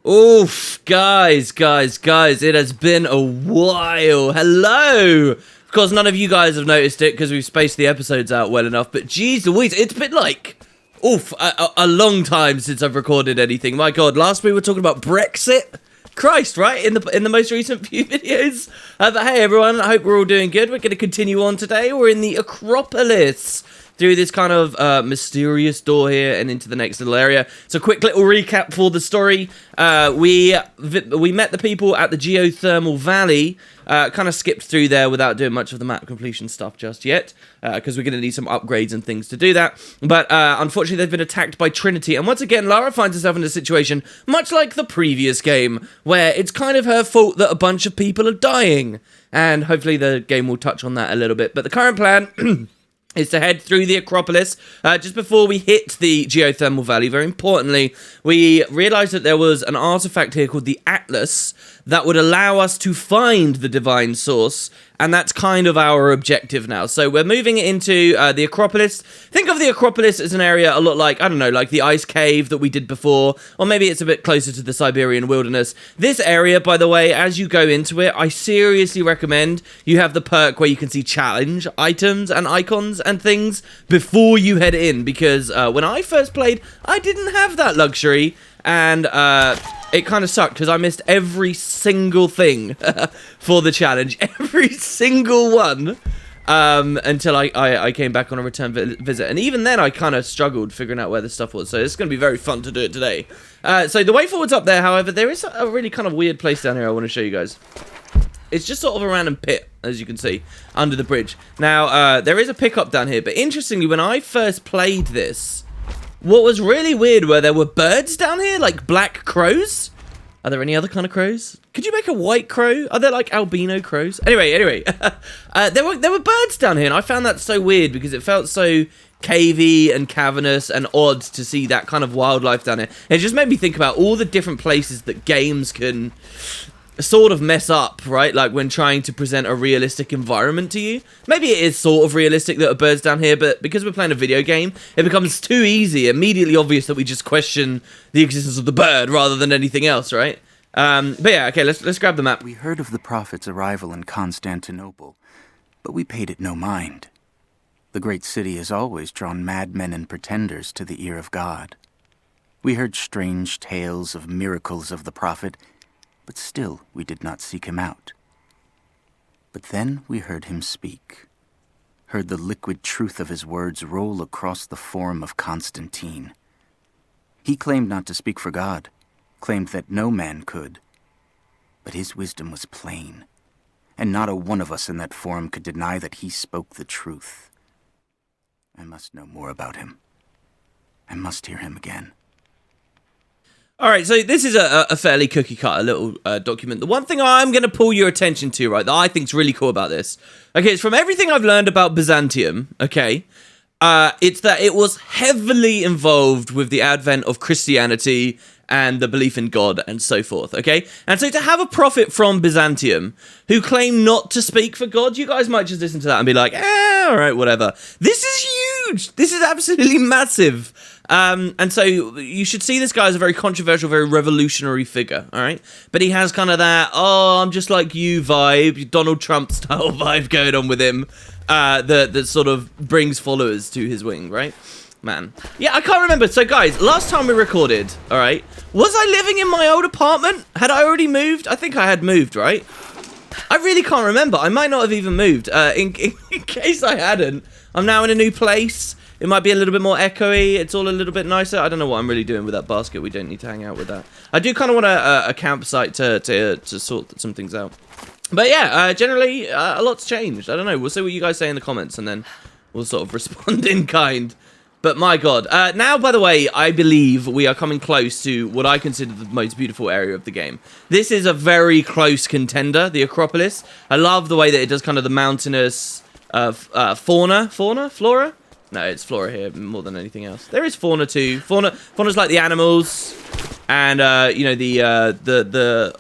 Oof, guys, it has been a while. Hello! Of course, none of you guys have noticed it because we've spaced the episodes out well enough, but geez Louise, it's been like, a long time since I've recorded anything. My God, last week we were talking about Brexit. Christ, right? In the most recent few videos. But hey, everyone, I hope we're all doing good. We're going to continue on today. We're in the Acropolis, through this kind of mysterious door here and into the next little area. So quick little recap for the story. We met the people at the geothermal valley, kind of skipped through there without doing much of the map completion stuff just yet, because we're going to need some upgrades and things to do that. But unfortunately, they've been attacked by Trinity, and once again, Lara finds herself in a situation much like the previous game, where it's kind of her fault that a bunch of people are dying, and hopefully the game will touch on that a little bit. But the current plan is to head through the Acropolis. Just before we hit the geothermal valley, very importantly, we realized that there was an artifact here called the Atlas that would allow us to find the divine source, and that's kind of our objective now. So we're moving into the Acropolis. Think of the Acropolis as an area a lot like, I don't know, like the ice cave that we did before, or maybe it's a bit closer to the Siberian wilderness. This area, by the way, as you go into it, I seriously recommend you have the perk where you can see challenge items and icons and things before you head in, because when I first played, I didn't have that luxury, and it kind of sucked because I missed every single thing for the challenge, every single one, until I came back on a return visit, and even then I kind of struggled figuring out where the stuff was, so it's going to be very fun to do it today. So the way forward's up there, however, there is a really kind of weird place down here I want to show you guys. It's just sort of a random pit, as you can see, under the bridge. Now, there is a pickup down here, but interestingly, when I first played this, what was really weird were there were birds down here, like black crows. Are there any other kind of crows? Could you make a white crow? Are there like albino crows? Anyway, there were birds down here, and I found that so weird because it felt so cavey and cavernous and odd to see that kind of wildlife down here. It just made me think about all the different places that games can sort of mess up, right? Like when trying to present a realistic environment to you. Maybe it is sort of realistic that there are birds down here, but because we're playing a video game, it becomes too easy, immediately obvious that we just question the existence of the bird rather than anything else, right? But yeah, okay, let's grab the map. We heard of the prophet's arrival in Constantinople, but we paid it no mind. The great city has always drawn madmen and pretenders to the ear of God. We heard strange tales of miracles of the prophet, but still we did not seek him out. But then we heard him speak, heard the liquid truth of his words roll across the forum of Constantine. He claimed not to speak for God, claimed that no man could, but his wisdom was plain, and not a one of us in that forum could deny that he spoke the truth. I must know more about him. I must hear him again. Alright, so this is a fairly cookie-cutter little document. The one thing I'm going to pull your attention to, right, that I think is really cool about this, okay, it's from everything I've learned about Byzantium, okay, it's that it was heavily involved with the advent of Christianity and the belief in God and so forth, okay? And so to have a prophet from Byzantium who claimed not to speak for God, you guys might just listen to that and be like, alright, whatever. This is huge! This is absolutely massive! And so you should see this guy as a very controversial, very revolutionary figure, all right? But he has kind of that, oh, I'm just like you vibe, Donald Trump style vibe going on with him, that sort of brings followers to his wing, right? Man. Yeah, I can't remember. So guys, last time we recorded, all right, was I living in my old apartment? Had I already moved? I think I had moved, right? I really can't remember. I might not have even moved. In case I hadn't, I'm now in a new place. It might be a little bit more echoey. It's all a little bit nicer. I don't know what I'm really doing with that basket. We don't need to hang out with that. I do kind of want a campsite to sort some things out. But yeah, generally, a lot's changed. I don't know. We'll see what you guys say in the comments, and then we'll sort of respond in kind. But my God. Now, by the way, I believe we are coming close to what I consider the most beautiful area of the game. This is a very close contender, the Acropolis. I love the way that it does kind of the mountainous flora? No, it's flora here more than anything else. There is fauna too. Fauna's like the animals, and you know, the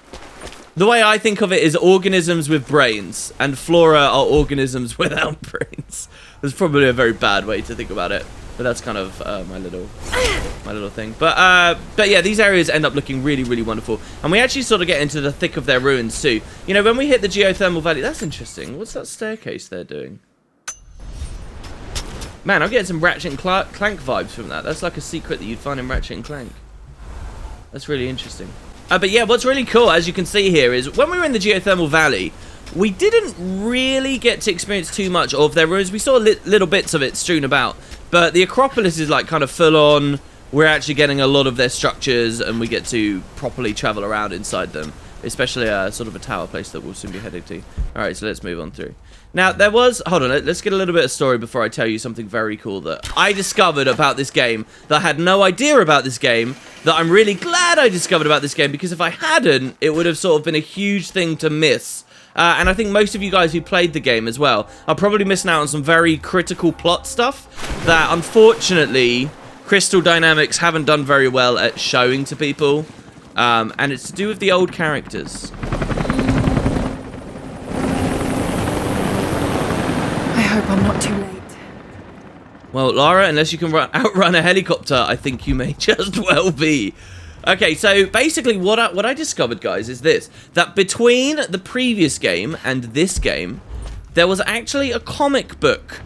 way I think of it is organisms with brains, and flora are organisms without brains. That's probably a very bad way to think about it. But that's kind of my little thing. But yeah, these areas end up looking really, really wonderful. And we actually sort of get into the thick of their ruins too. You know, when we hit the geothermal valley, that's interesting. What's that staircase they're doing? Man, I'm getting some Ratchet and Clank vibes from that. That's like a secret that you'd find in Ratchet and Clank. That's really interesting. But yeah, what's really cool, as you can see here, is when we were in the geothermal valley, we didn't really get to experience too much of their ruins. We saw little bits of it strewn about. But the Acropolis is like kind of full on. We're actually getting a lot of their structures, and we get to properly travel around inside them. Especially sort of a tower place that we'll soon be heading to. Alright, so let's move on through. Now, there was... Hold on, let's get a little bit of story before I tell you something very cool that I discovered about this game, that I had no idea about this game, that I'm really glad I discovered about this game, because if I hadn't, it would have sort of been a huge thing to miss. And I think most of you guys who played the game as well are probably missing out on some very critical plot stuff that, unfortunately, Crystal Dynamics haven't done very well at showing to people. And it's to do with the old characters. I hope I'm not too late. Well, Lara, unless you can outrun a helicopter, I think you may just well be. Okay, so basically what I discovered, guys, is this. That between the previous game and this game, there was actually a comic book,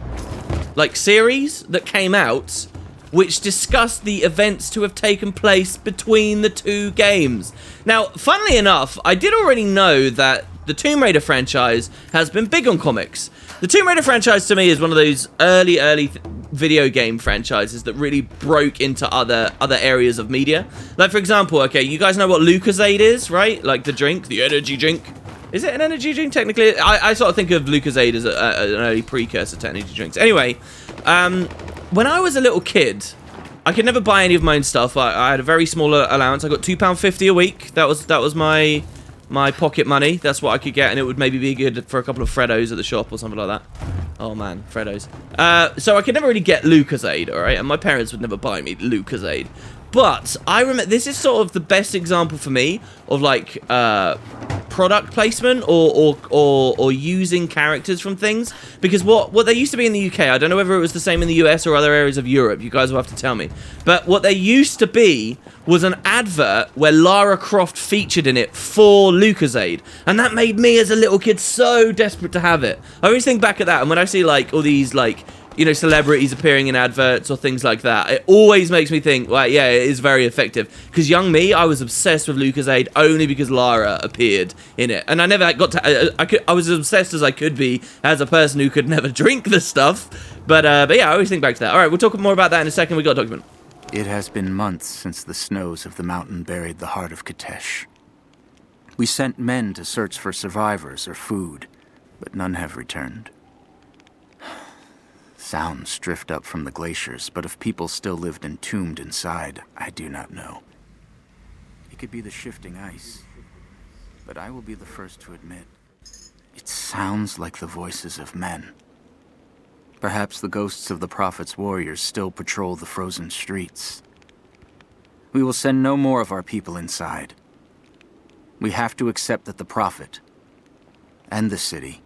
like, series that came out which discussed the events to have taken place between the two games. Now, funnily enough, I did already know that the Tomb Raider franchise has been big on comics. The Tomb Raider franchise, to me, is one of those early video game franchises that really broke into other areas of media. Like, for example, okay, you guys know what Lucozade is, right? Like the drink, the energy drink. Is it an energy drink, technically? I sort of think of Lucozade as an early precursor to energy drinks. Anyway, when I was a little kid, I could never buy any of my own stuff. I had a very small allowance. I got £2.50 a week. That was my pocket money. That's what I could get, and it would maybe be good for a couple of Freddos at the shop or something like that. Oh man, Freddos. So I could never really get Lucozade, all right? And my parents would never buy me Lucozade. But I remember, this is sort of the best example for me of like product placement or using characters from things, because what they used to be in the UK, I don't know whether it was the same in the US or other areas of Europe, you guys will have to tell me, but what they used to be was an advert where Lara Croft featured in it for Lucozade, and that made me as a little kid so desperate to have it. I always think back at that, and when I see like all these like, you know, celebrities appearing in adverts or things like that, it always makes me think, well, yeah, it is very effective. Because young me, I was obsessed with Lucozade only because Lara appeared in it. And I never got to... I was as obsessed as I could be as a person who could never drink the stuff. But yeah, I always think back to that. All right, we'll talk more about that in a second. We got a document. It has been months since the snows of the mountain buried the heart of Katesh. We sent men to search for survivors or food, but none have returned. Sounds drift up from the glaciers, but if people still lived entombed inside, I do not know. It could be the shifting ice, but I will be the first to admit, it sounds like the voices of men. Perhaps the ghosts of the Prophet's warriors still patrol the frozen streets. We will send no more of our people inside. We have to accept that the Prophet and the city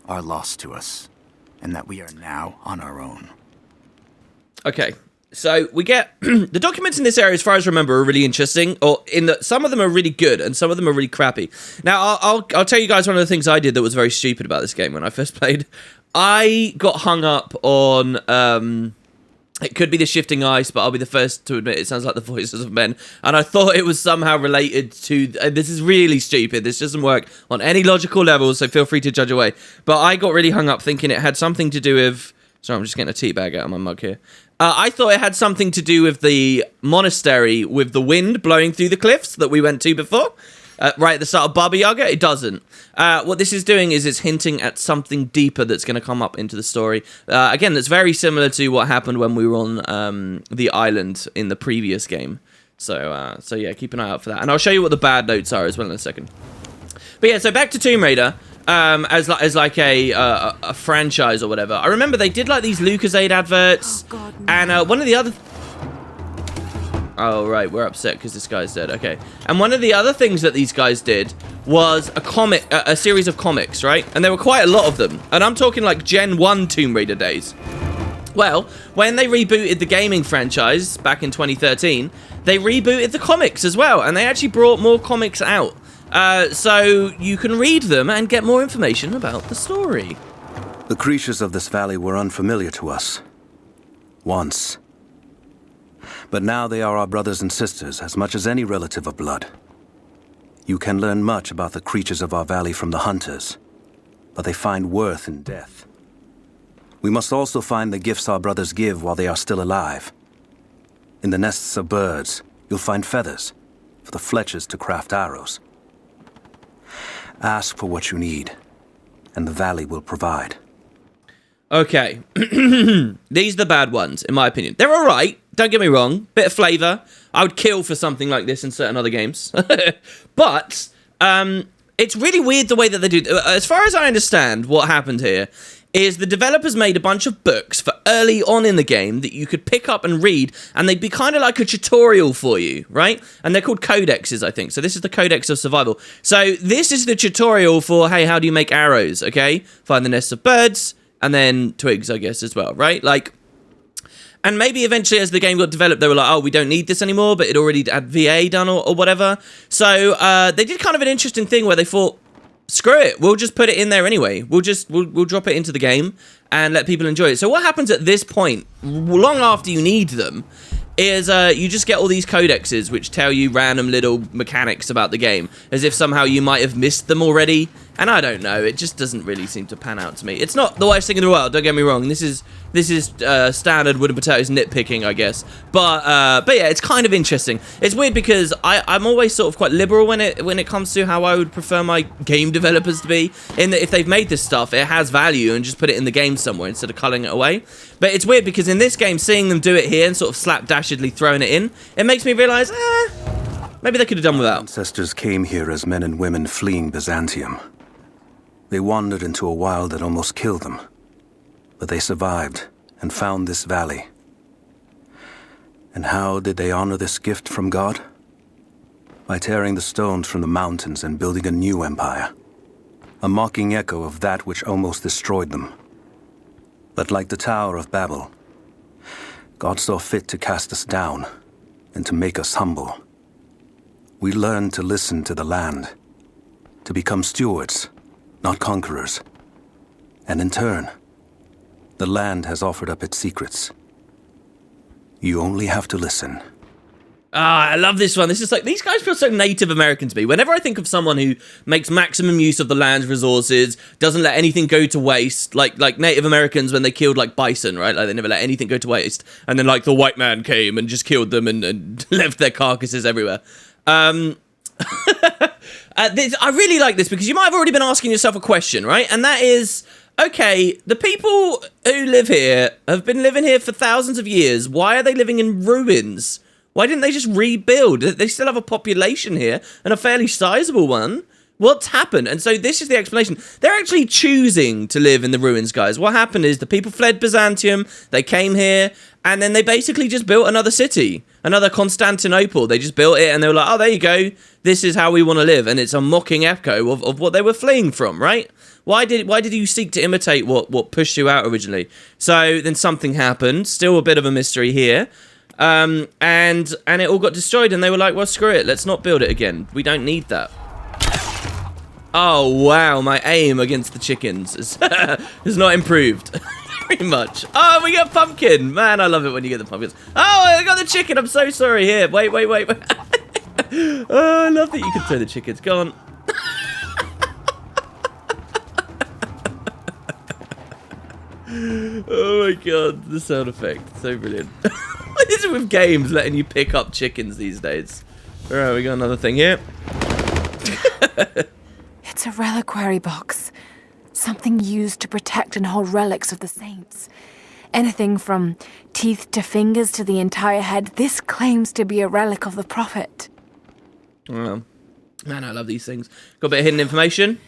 are lost to us, and that we are now on our own. Okay, so we get... the documents in this area, as far as I remember, are really interesting, or in that some of them are really good, and some of them are really crappy. Now, I'll tell you guys one of the things I did that was very stupid about this game when I first played. I got hung up on... it could be the shifting ice, but I'll be the first to admit it sounds like the voices of men. And I thought it was somehow related to... this is really stupid. This doesn't work on any logical level, so feel free to judge away. But I got really hung up thinking it had something to do with... Sorry, I'm just getting a tea bag out of my mug here. I thought it had something to do with the monastery with the wind blowing through the cliffs that we went to before. Right at the start of Baba Yaga. It doesn't. What this is doing is it's hinting at something deeper that's going to come up into the story. Again, that's very similar to what happened when we were on the island in the previous game. So yeah, keep an eye out for that. And I'll show you what the bad notes are as well in a second. But yeah, so back to Tomb Raider. As like a franchise or whatever. I remember they did like these Lucozade adverts. Oh, God, no. And one of the other... Oh, right, we're upset because this guy's dead. Okay. And one of the other things that these guys did was a series of comics, right? And there were quite a lot of them. And I'm talking like Gen 1 Tomb Raider days. Well, when they rebooted the gaming franchise back in 2013, they rebooted the comics as well, and they actually brought more comics out. So you can read them and get more information about the story. The creatures of this valley were unfamiliar to us. Once. But now they are our brothers and sisters as much as any relative of blood. You can learn much about the creatures of our valley from the hunters, but they find worth in death. We must also find the gifts our brothers give while they are still alive. In the nests of birds, you'll find feathers for the fletchers to craft arrows. Ask for what you need, and the valley will provide. Okay, these are the bad ones, in my opinion. They're alright, don't get me wrong, bit of flavour. I would kill for something like this in certain other games. But, it's really weird the way that they do. As far as I understand, what happened here is the developers made a bunch of books for early on in the game that you could pick up and read, and they'd be kind of like a tutorial for you, right? And they're called codexes, I think. So this is the Codex of Survival. So this is the tutorial for, hey, how do you make arrows, okay? Find the nests of birds, and then twigs, I guess, as well, right? Like, and maybe eventually as the game got developed, they were like, oh, we don't need this anymore, but it already had VA done or whatever. So they did kind of an interesting thing where they thought, screw it, we'll just put it in there anyway. We'll drop it into the game and let people enjoy it. So what happens at this point, long after you need them, is you just get all these codexes which tell you random little mechanics about the game, as if somehow you might have missed them already. And I don't know, it just doesn't really seem to pan out to me. It's not the worst thing in the world, don't get me wrong. This is standard wood and potatoes nitpicking, I guess. But yeah, it's kind of interesting. It's weird because I'm always sort of quite liberal when it comes to how I would prefer my game developers to be. In that if they've made this stuff, it has value and just put it in the game somewhere instead of culling it away. But it's weird because in this game, seeing them do it here and sort of slapdashedly throwing it in, it makes me realise, maybe they could have done without. Ancestors came here as men and women fleeing Byzantium. They wandered into a wild that almost killed them. But they survived and found this valley. And how did they honor this gift from God? By tearing the stones from the mountains and building a new empire. A mocking echo of that which almost destroyed them. But like the Tower of Babel, God saw fit to cast us down and to make us humble. We learned to listen to the land, to become stewards, not conquerors. And in turn, the land has offered up its secrets. You only have to listen. I love this one. This is like, these guys feel so Native American to me. Whenever I think of someone who makes maximum use of the land's resources, doesn't let anything go to waste, like Native Americans when they killed like bison, right? Like they never let anything go to waste. And then like the white man came and just killed them and left their carcasses everywhere. I really like this because you might have already been asking yourself a question, right? And that is, okay, the people who live here have been living here for thousands of years. Why are they living in ruins? Why didn't they just rebuild? They still have a population here, and a fairly sizable one. What's happened? And so this is the explanation. They're actually choosing to live in the ruins, guys. What happened is the people fled Byzantium, they came here, and then they basically just built another city, another Constantinople. They just built it, and they were like, oh, there you go. This is how we want to live. And it's a mocking echo of what they were fleeing from, right? Why did you seek to imitate what pushed you out originally? So then something happened. Still a bit of a mystery here. And it all got destroyed, and they were like, well, screw it. Let's not build it again. We don't need that. Oh, wow, my aim against the chickens has not improved very much. Oh, we got pumpkin. Man, I love it when you get the pumpkins. Oh, I got the chicken. I'm so sorry. Here, wait. Oh, I love that you can throw the chickens. Go on. Oh, my God. The sound effect. So brilliant. What is it with games letting you pick up chickens these days? All right, we got another thing here. It's a reliquary box. Something used to protect and hold relics of the saints. Anything from teeth to fingers to the entire head. This claims to be a relic of the prophet. Oh, man, I love these things. Got a bit of hidden information.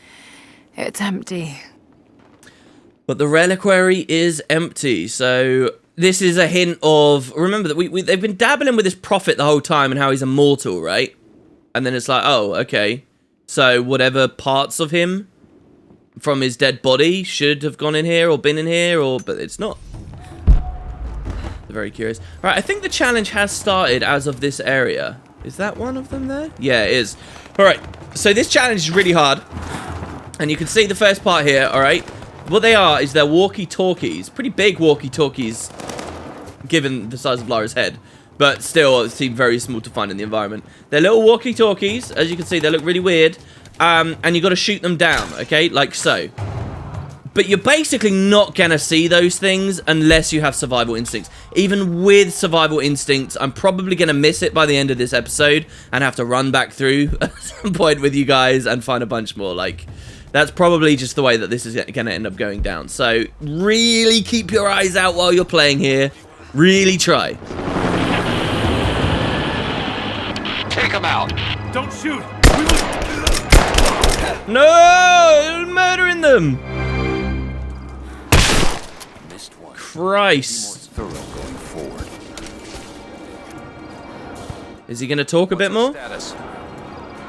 It's empty. But the reliquary is empty, so this is a hint of... Remember that they've been dabbling with this prophet the whole time and how he's immortal, right? And then it's like, oh, okay. So whatever parts of him from his dead body should have gone in here or been in here, but it's not. They're very curious. All right, I think the challenge has started as of this area. Is that one of them there? Yeah, it is. All right, so this challenge is really hard. And you can see the first part here, all right? What they are is they're walkie-talkies. Pretty big walkie-talkies, given the size of Lara's head. But still, it seemed very small to find in the environment. They're little walkie-talkies. As you can see, they look really weird. And you got to shoot them down, okay? Like so. But you're basically not going to see those things unless you have survival instincts. Even with survival instincts, I'm probably going to miss it by the end of this episode and have to run back through at some point with you guys and find a bunch more. Like, that's probably just the way that this is going to end up going down. So, really keep your eyes out while you're playing here. Really try. Take him out. Don't shoot. No! Murdering them! Missed one. Christ. Be more thorough going forward. Is he going to talk a bit more? Status.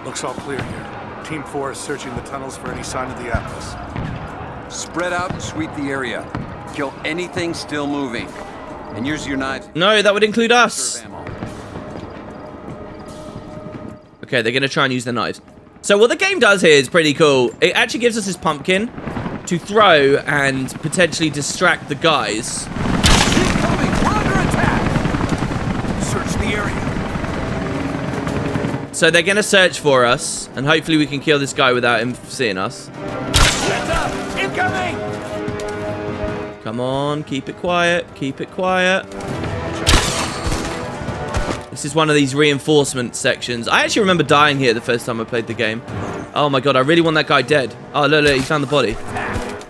Looks all clear here. Team 4 is searching the tunnels for any sign of the Atlas. Spread out and sweep the area. Kill anything still moving. And use your knives. No, that would include us. Serve ammo. Okay, they're going to try and use their knives. So what the game does here is pretty cool. It actually gives us this pumpkin to throw and potentially distract the guys. Incoming! We're under attack! Search the area. So they're going to search for us, and hopefully we can kill this guy without him seeing us. Heads up! Incoming! Come on, keep it quiet, keep it quiet. This is one of these reinforcement sections. I actually remember dying here the first time I played the game. Oh my god, I really want that guy dead. Oh, look, he found the body.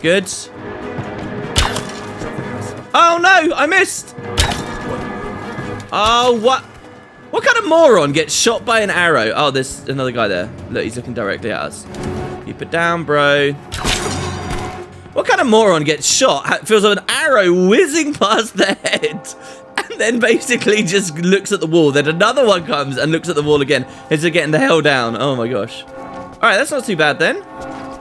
Good. Oh no, I missed! Oh, what? What kind of moron gets shot by an arrow? Oh, there's another guy there. Look, he's looking directly at us. Keep it down, bro. What kind of moron gets shot? Feels like an arrow whizzing past their head. And then basically just looks at the wall. Then another one comes and looks at the wall again. Instead of getting the hell down. Oh my gosh. Alright, that's not too bad then.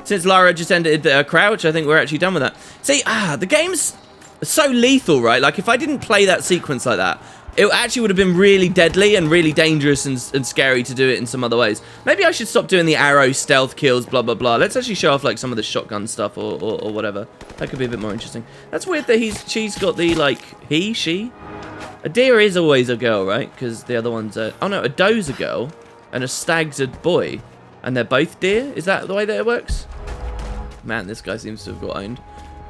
Since Lara just ended crouch, I think we're actually done with that. See, the game's so lethal, right? Like, if I didn't play that sequence like that, it actually would have been really deadly and really dangerous and scary to do it in some other ways. Maybe I should stop doing the arrow stealth kills, blah, blah, blah. Let's actually show off, like, some of the shotgun stuff or whatever. That could be a bit more interesting. That's weird that she's got the, like, she? A deer is always a girl, right? Because the other one's a... Oh, no, a doe's a girl and a stag's a boy. And they're both deer? Is that the way that it works? Man, this guy seems to have got owned.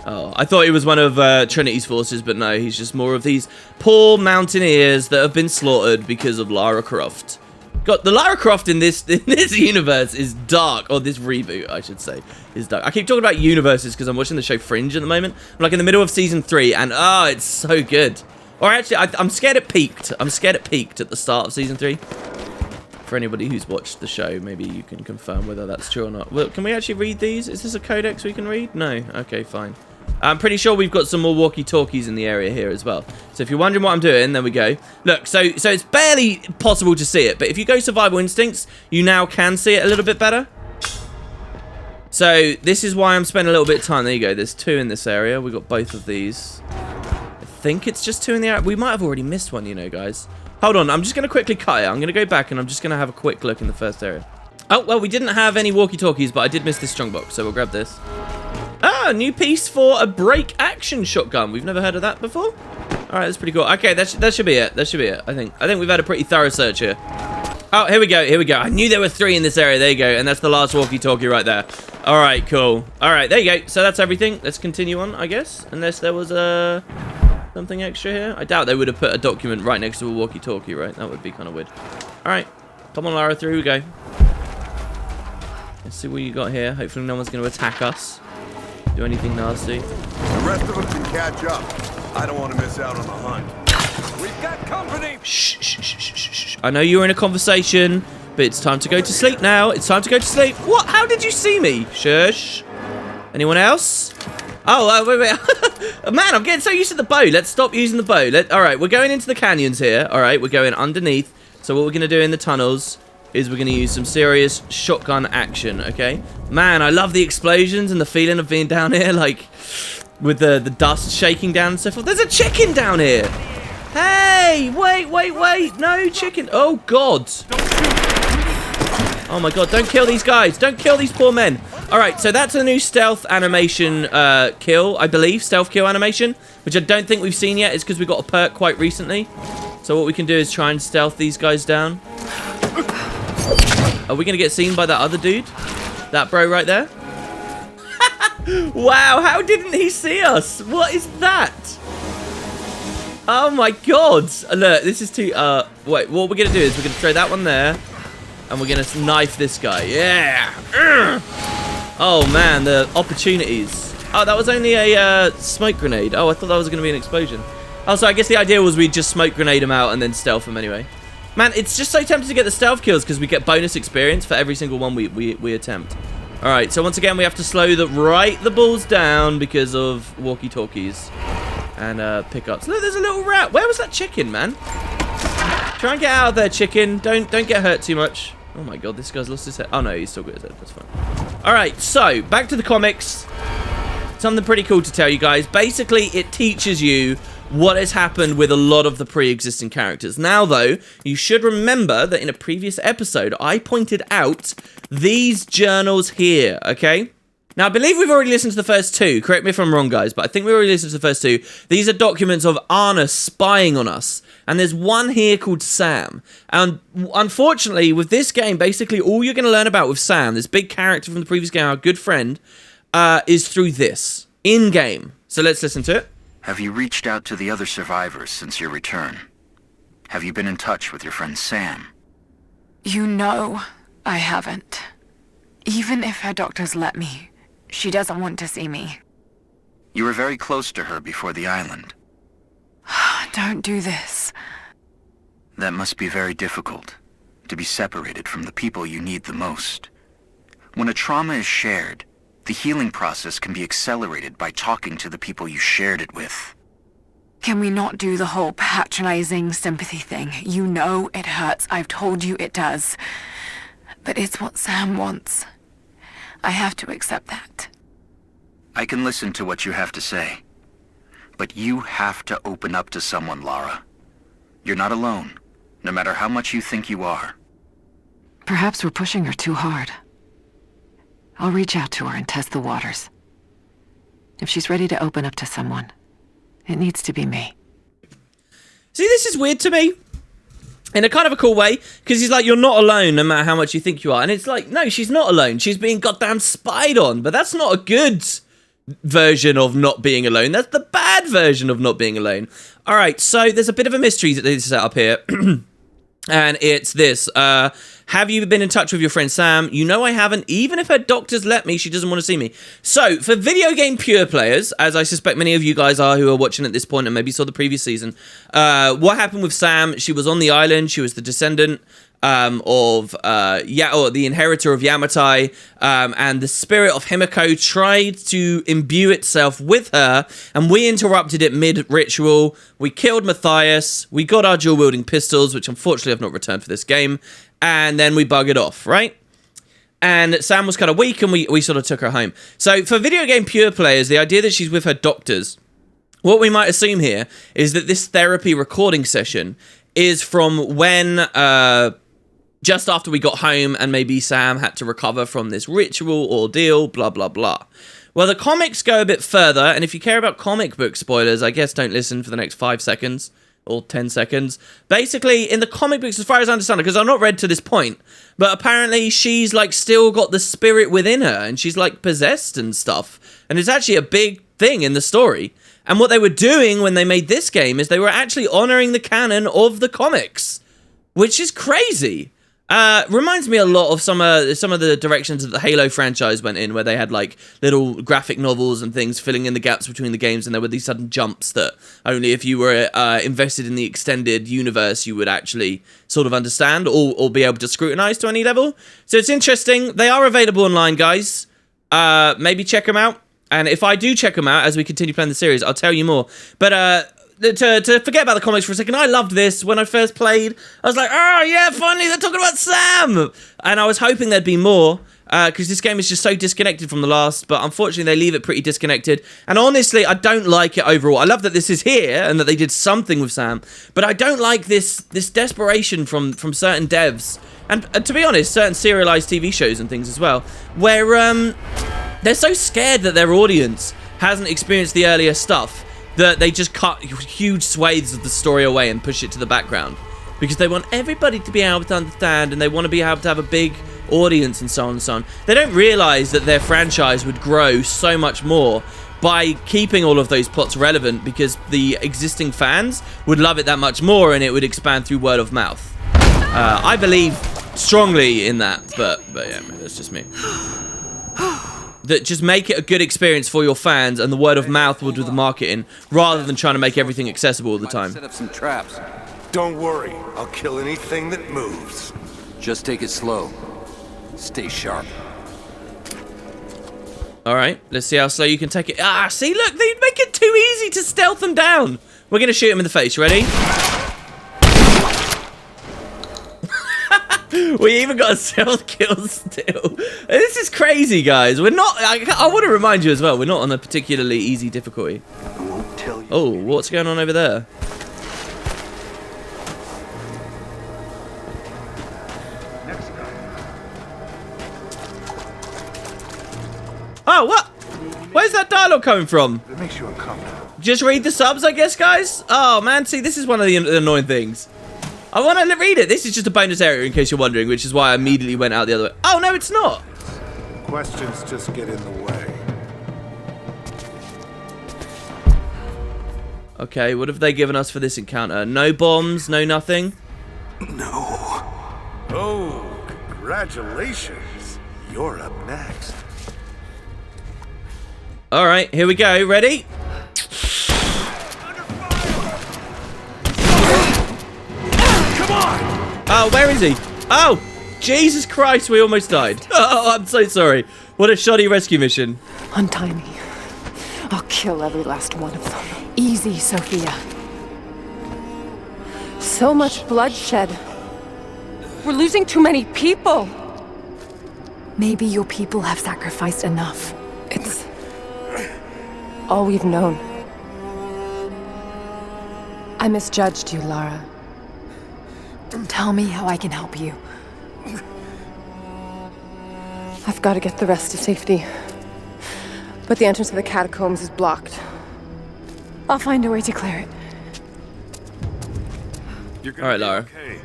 Oh, I thought he was one of Trinity's forces, but no, he's just more of these poor mountaineers that have been slaughtered because of Lara Croft. God, the Lara Croft in this universe is dark, or this reboot, I should say, is dark. I keep talking about universes because I'm watching the show Fringe at the moment. I'm like in the middle of season 3, and it's so good. Or actually, I'm scared it peaked. I'm scared it peaked at the start of season 3. For anybody who's watched the show, maybe you can confirm whether that's true or not. Well, can we actually read these? Is this a codex we can read? No. Okay, fine. I'm pretty sure we've got some more walkie-talkies in the area here as well. So if you're wondering what I'm doing, there we go. Look, so it's barely possible to see it, but if you go survival instincts, you now can see it a little bit better. So this is why I'm spending a little bit of time. There you go. There's 2 in this area. We've got both of these. I think it's just 2 in the area. We might have already missed one, you know, guys. Hold on. I'm just going to quickly cut it. I'm going to go back and I'm just going to have a quick look in the first area. Oh, well, we didn't have any walkie-talkies, but I did miss this strongbox, so we'll grab this. Ah, new piece for a break action shotgun. We've never heard of that before. All right, that's pretty cool. Okay, that should be it. That should be it. I think we've had a pretty thorough search here. Oh, here we go. Here we go. I knew there were 3 in this area. There you go. And that's the last walkie-talkie right there. All right, cool. All right, there you go. So that's everything. Let's continue on, I guess. Unless there was something extra here. I doubt they would have put a document right next to a walkie-talkie, right? That would be kind of weird. All right. Come on, Lara. Through we go. Let's see what you got here. Hopefully no one's going to attack us. Do anything nasty. The rest of them can catch up. I don't want to miss out on the hunt. We've got company! Shh, shh, shh, shh, shh, shh. I know you were in a conversation, but it's time to go to sleep now. It's time to go to sleep. What? How did you see me? Shush. Anyone else? Oh, wait. Man, I'm getting so used to the bow. Let's stop using the bow. All right, we're going into the canyons here. All right, we're going underneath. So what we're going to do in the tunnels is we're going to use some serious shotgun action, okay? Man, I love the explosions and the feeling of being down here, like, with the dust shaking down and so forth. There's a chicken down here! Hey, wait. No, chicken. Oh, God. Oh, my God. Don't kill these guys. Don't kill these poor men. All right, so that's a new stealth animation kill, I believe. Stealth kill animation, which I don't think we've seen yet. It's because we got a perk quite recently. So what we can do is try and stealth these guys down. Are we going to get seen by that other dude? That bro right there? Wow, how didn't he see us? What is that? Oh my God. Look, this is too... wait, what we're going to do is we're going to throw that one there. And we're going to knife this guy. Yeah. Oh, man, the opportunities. Oh, that was only a smoke grenade. Oh, I thought that was going to be an explosion. Oh, so I guess the idea was we'd just smoke grenade him out and then stealth him anyway. Man, it's just so tempting to get the stealth kills because we get bonus experience for every single one we attempt. All right, so once again, we have to slow the balls down because of walkie-talkies and pickups. Look, there's a little rat. Where was that chicken, man? Try and get out of there, chicken. Don't get hurt too much. Oh my God, this guy's lost his head. Oh no, he's still got his head. That's fine. All right, so back to the comics. Something pretty cool to tell you guys. Basically, it teaches you what has happened with a lot of the pre-existing characters. Now, though, you should remember that in a previous episode, I pointed out these journals here, okay? Now, I believe we've already listened to the first two. Correct me if I'm wrong, guys, but I think we already listened to the first two. These are documents of Anna spying on us. And there's one here called Sam. And unfortunately, with this game, basically all you're going to learn about with Sam, this big character from the previous game, our good friend, is through this, in-game. So let's listen to it. Have you reached out to the other survivors since your return? Have you been in touch with your friend Sam? You know I haven't. Even if her doctors let me, she doesn't want to see me. You were very close to her before the island. Don't do this. That must be very difficult, to be separated from the people you need the most. When a trauma is shared, the healing process can be accelerated by talking to the people you shared it with. Can we not do the whole patronizing sympathy thing? You know it hurts. I've told you it does. But it's what Sam wants. I have to accept that. I can listen to what you have to say. But you have to open up to someone, Lara. You're not alone, no matter how much you think you are. Perhaps we're pushing her too hard. I'll reach out to her and test the waters. If she's ready to open up to someone, it needs to be me. See, this is weird to me. In a kind of a cool way, because he's like, you're not alone no matter how much you think you are. And it's like, no, she's not alone. She's being goddamn spied on. But that's not a good version of not being alone. That's the bad version of not being alone. All right, so there's a bit of a mystery that they set up here. And it's this. Have you been in touch with your friend Sam? You know I haven't. Even if her doctors let me, she doesn't want to see me. So, for video game pure players, as I suspect many of you guys are who are watching at this point and maybe saw the previous season, what happened with Sam? She was on the island. She was the descendant or the inheritor of Yamatai, and the spirit of Himiko tried to imbue itself with her, and we interrupted it mid-ritual. We killed Matthias, we got our dual-wielding pistols, which unfortunately I've not returned for this game, and then we buggered off, right? And Sam was kind of weak, and we sort of took her home. So for video game pure players, the idea that she's with her doctors, what we might assume here is that this therapy recording session is from when... just after we got home and maybe Sam had to recover from this ritual ordeal, blah, blah, blah. Well, the comics go a bit further, and if you care about comic book spoilers, I guess don't listen for the next 5 seconds or 10 seconds. Basically, in the comic books, as far as I understand it, because I've not read to this point, but apparently she's, like, still got the spirit within her, and she's, like, possessed and stuff. And it's actually a big thing in the story. And what they were doing when they made this game is they were actually honoring the canon of the comics, which is crazy. Reminds me a lot of some of the directions that the Halo franchise went in, where they had like little graphic novels and things filling in the gaps between the games, and there were these sudden jumps that only if you were invested in the extended universe you would actually sort of understand or be able to scrutinize to any level. So it's interesting. They are available online, guys. Maybe check them out. And if I do check them out as we continue playing the series, I'll tell you more. But to forget about the comics for a second, I loved this when I first played. I was like, oh yeah, finally they're talking about Sam, and I was hoping there'd be more. because this game is just so disconnected from the last, but unfortunately they leave it pretty disconnected. And honestly, I don't like it overall. I love that this is here and that they did something with Sam, but I don't like this desperation from certain devs, and to be honest, certain serialized TV shows and things as well, where they're so scared that their audience hasn't experienced the earlier stuff that they just cut huge swathes of the story away and push it to the background, because they want everybody to be able to understand and they want to be able to have a big audience and so on and so on. They don't realize that their franchise would grow so much more by keeping all of those plots relevant, because the existing fans would love it that much more and it would expand through word of mouth. I believe strongly in that, but yeah, that's just me. That just make it a good experience for your fans, and the word of mouth will do the marketing, rather than trying to make everything accessible all the time. Set up some traps. Don't worry, I'll kill anything that moves. Just take it slow. Stay sharp. All right, let's see how slow you can take it. Ah, see, look, they make it too easy to stealth them down. We're gonna shoot him in the face. Ready? We even got a stealth kill still. This is crazy, guys. We're not... I want to remind you as well, we're not on a particularly easy difficulty. I won't tell you. Oh, what's going on over there? Oh, what? Where's that dialogue coming from? It makes you uncomfortable. Just read the subs, I guess, guys? Oh, man, see, this is one of the annoying things. I want to read it. This is just a bonus area, in case you're wondering, which is why I immediately went out the other way. Oh, no, it's not. Questions just get in the way. Okay, what have they given us for this encounter? No bombs, no nothing? No. Oh, congratulations. You're up next. All right, here we go. Ready? Oh, where is he? Oh, Jesus Christ, we almost died. Oh, I'm so sorry. What a shoddy rescue mission. Untie me. I'll kill every last one of them. Easy, Sophia. So much bloodshed. We're losing too many people. Maybe your people have sacrificed enough. It's all we've known. I misjudged you, Lara. Tell me how I can help you. I've got to get the rest to safety. But the entrance to the catacombs is blocked. I'll find a way to clear it. You're All right, Lara. Okay.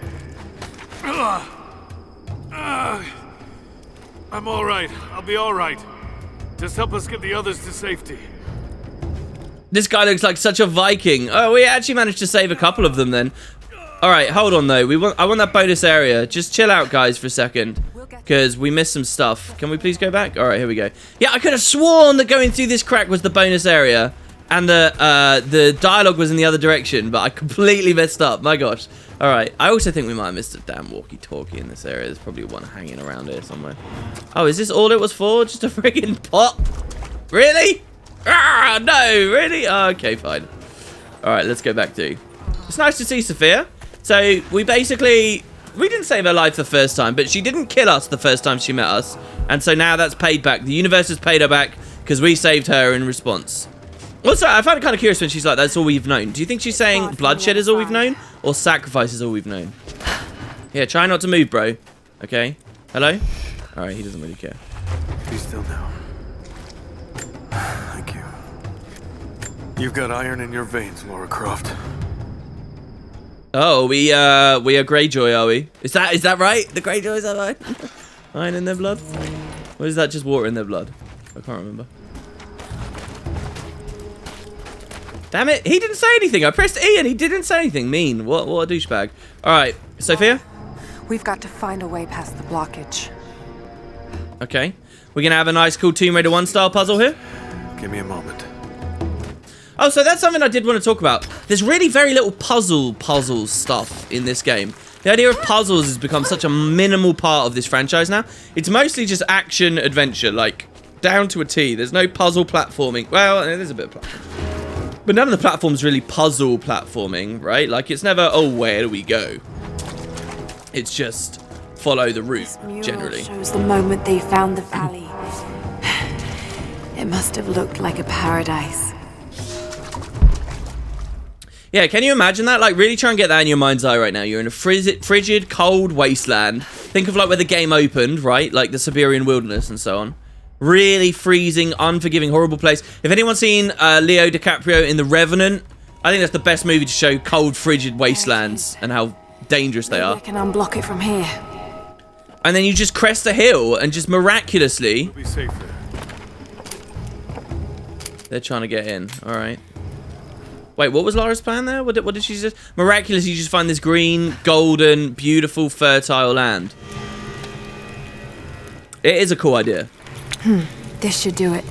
I'm all right. I'll be all right. Just help us get the others to safety. This guy looks like such a Viking. Oh, we actually managed to save a couple of them then. All right, hold on though. I want that bonus area. Just chill out, guys, for a second, because we missed some stuff. Can we please go back? All right, here we go. Yeah, I could have sworn that going through this crack was the bonus area, and the dialogue was in the other direction, but I completely messed up. My gosh. All right. I also think we might have missed a damn walkie-talkie in this area. There's probably one hanging around here somewhere. Oh, is this all it was for? Just a friggin' pot? Really? Ah, no, really? Oh, okay, fine. All right, let's go back to. It's nice to see Sophia. So we didn't save her life the first time, but she didn't kill us the first time she met us. And so now that's paid back. The universe has paid her back because we saved her in response. Also, I found it kind of curious when she's like, that's all we've known. Do you think she's saying bloodshed is all we've known, or sacrifice is all we've known? Yeah, try not to move, bro. Okay? Hello? All right, he doesn't really care. Be still now. Thank you. You've got iron in your veins, Lara Croft. Oh, we are Greyjoy, are we? Is that right? The Greyjoys are right? Iron in their blood? Or is that just water in their blood? I can't remember. Damn it, he didn't say anything. I pressed E and he didn't say anything. Mean. What a douchebag. Alright, Sophia? We've got to find a way past the blockage. Okay. We're gonna have a nice cool Tomb Raider 1 style puzzle here. Give me a moment. Oh, so that's something I did want to talk about. There's really very little puzzle stuff in this game. The idea of puzzles has become such a minimal part of this franchise now. It's mostly just action adventure, like down to a T. There's no puzzle platforming. Well, there's a bit of platforming. But none of the platforms really puzzle platforming, right? Like it's never, oh, where do we go? It's just follow the route, This mural generally. shows the moment they found the valley. It must have looked like a paradise. Yeah, can you imagine that? Like, really try and get that in your mind's eye right now. You're in a frigid, cold wasteland. Think of, like, where the game opened, right? Like, the Siberian wilderness and so on. Really freezing, unforgiving, horrible place. If anyone's seen Leo DiCaprio in The Revenant, I think that's the best movie to show cold, frigid wastelands and how dangerous they Maybe are. I can unblock it from here. And then you just crest a hill and just miraculously... Be safe there. They're trying to get in. All right. Wait, what was Lara's plan there? What did she just... Miraculously, you just find this green, golden, beautiful, fertile land. It is a cool idea. This should do it.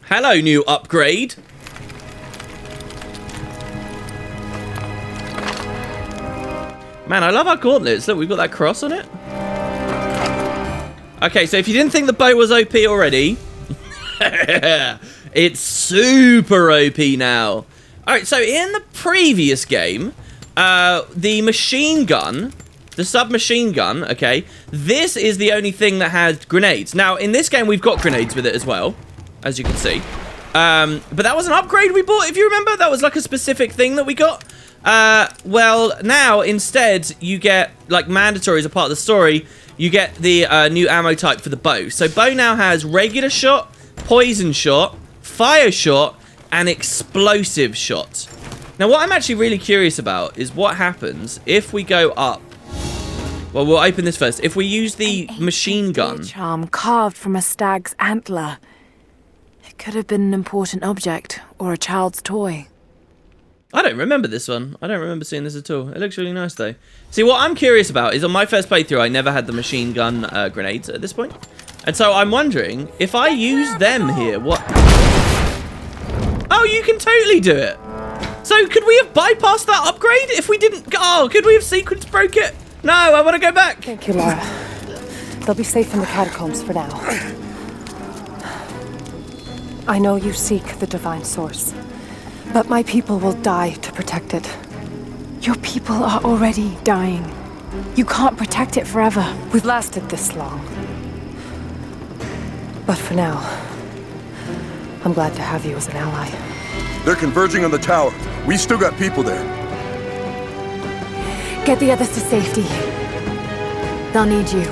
Hello, new upgrade. Man, I love our gauntlets. Look, we've got that cross on it. Okay, so if you didn't think the bow was OP already... It's super OP now. Alright, so in the previous game, the machine gun, the submachine gun, okay, this is the only thing that had grenades. Now, in this game, we've got grenades with it as well, as you can see. But that was an upgrade we bought, if you remember. That was like a specific thing that we got. Well, now, instead, you get, like, mandatory as a part of the story, you get the new ammo type for the bow. So bow now has regular shot, poison shot, fire shot, and explosive shot. Now, what I'm actually really curious about is what happens if we go up. Well, we'll open this first. If we use the machine gun. Charm carved from a stag's antler. It could have been an important object or a child's toy. I don't remember this one. I don't remember seeing this at all. It looks really nice, though. See, what I'm curious about is on my first playthrough, I never had the machine gun grenades at this point. And so I'm wondering, if I use them here, what... Oh, you can totally do it. So could we have bypassed that upgrade if we didn't... Oh, could we have sequence broke it? No, I want to go back. Thank you, Lara. They'll be safe in the catacombs for now. I know you seek the divine source, but my people will die to protect it. Your people are already dying. You can't protect it forever. We've lasted this long. But for now, I'm glad to have you as an ally. They're converging on the tower. We still got people there. Get the others to safety. They'll need you.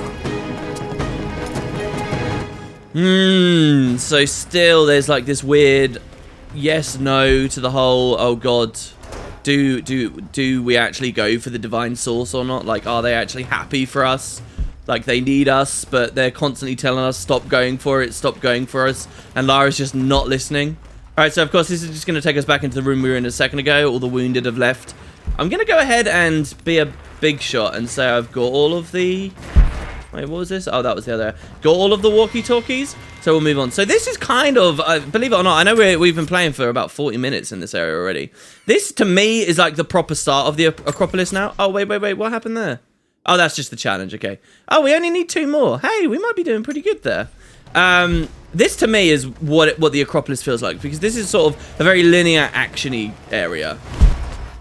So still there's like this weird yes, no to the whole, oh god, do we actually go for the divine source or not? Like, are they actually happy for us? Like, they need us, but they're constantly telling us, stop going for it, stop going for us. And Lara's just not listening. All right, so of course, this is just going to take us back into the room we were in a second ago. All the wounded have left. I'm going to go ahead and be a big shot and say I've got all of the... Wait, what was this? Oh, that was the other... Got all of the walkie-talkies. So we'll move on. So this is kind of... believe it or not, I know we've been playing for about 40 minutes in this area already. This, to me, is like the proper start of the Acropolis now. Oh, wait. What happened there? Oh, that's just the challenge, okay. Oh, we only need 2 more. Hey, we might be doing pretty good there. This, to me, is what the Acropolis feels like, because this is sort of a very linear, action-y area.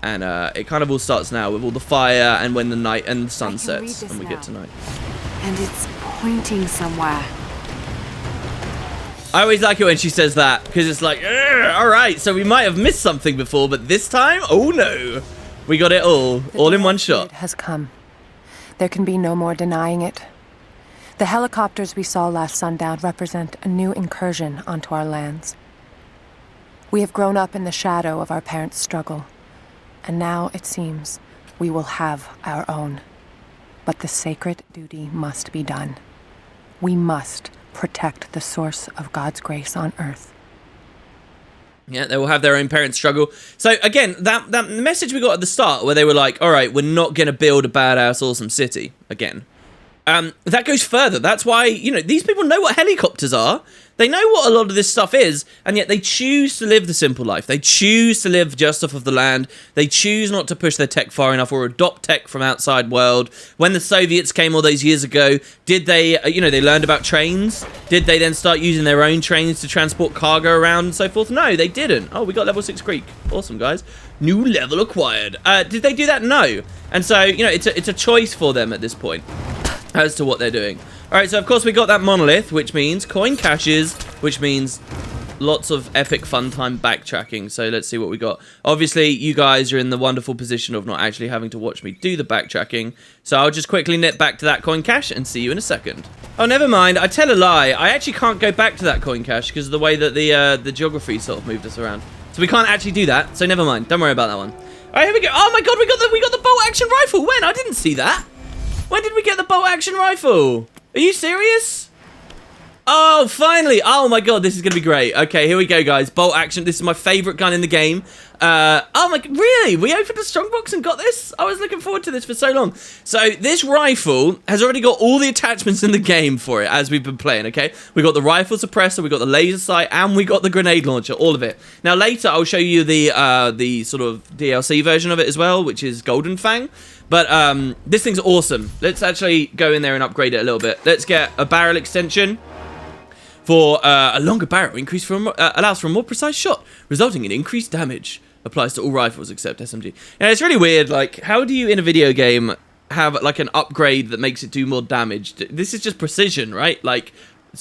And it kind of all starts now with all the fire and when the night and the sun sets and we get to night. And it's pointing somewhere. I always like it when she says that, because it's like, all right, so we might have missed something before, but this time, oh no. We got it all in one shot. It has come. There can be no more denying it. The helicopters we saw last sundown represent a new incursion onto our lands. We have grown up in the shadow of our parents' struggle, and now, it seems, we will have our own. But the sacred duty must be done. We must protect the source of God's grace on Earth. Yeah, they will have their own parent struggle. So again, that message we got at the start where they were like, all right, we're not going to build a badass awesome city again. That goes further. That's why, you know, these people know what helicopters are. They know what a lot of this stuff is, and yet they choose to live the simple life. They choose to live just off of the land. They choose not to push their tech far enough or adopt tech from outside world. When the Soviets came all those years ago, did they, you know, they learned about trains? Did they then start using their own trains to transport cargo around and so forth? No, they didn't. Oh, we got level 6 Greek. Awesome, guys. New level acquired. Did they do that? No. And so, you know, it's a choice for them at this point as to what they're doing. All right, so of course we got that monolith, which means coin caches, which means lots of epic fun time backtracking. So let's see what we got. Obviously, you guys are in the wonderful position of not actually having to watch me do the backtracking. So I'll just quickly nip back to that coin cache and see you in a second. Oh, never mind. I tell a lie. I actually can't go back to that coin cache because of the way that the geography sort of moved us around. So we can't actually do that. So never mind. Don't worry about that one. All right, here we go. Oh my God, we got the bolt action rifle. When? I didn't see that. When did we get the bolt action rifle? Are you serious? Oh, finally. Oh my God, this is going to be great. Okay, here we go, guys. Bolt action. This is my favorite gun in the game. Oh my, really? We opened a strongbox and got this? I was looking forward to this for so long. So this rifle has already got all the attachments in the game for it as we've been playing, okay? We got the rifle suppressor, we got the laser sight, and we got the grenade launcher, all of it. Now later I'll show you the sort of DLC version of it as well, which is Golden Fang. But this thing's awesome. Let's actually go in there and upgrade it a little bit. Let's get a barrel extension. For a longer barrel, allows for a more precise shot, resulting in increased damage. Applies to all rifles except SMG. Now, it's really weird, like, how do you in a video game have, like, an upgrade that makes it do more damage? This is just precision, right? Like,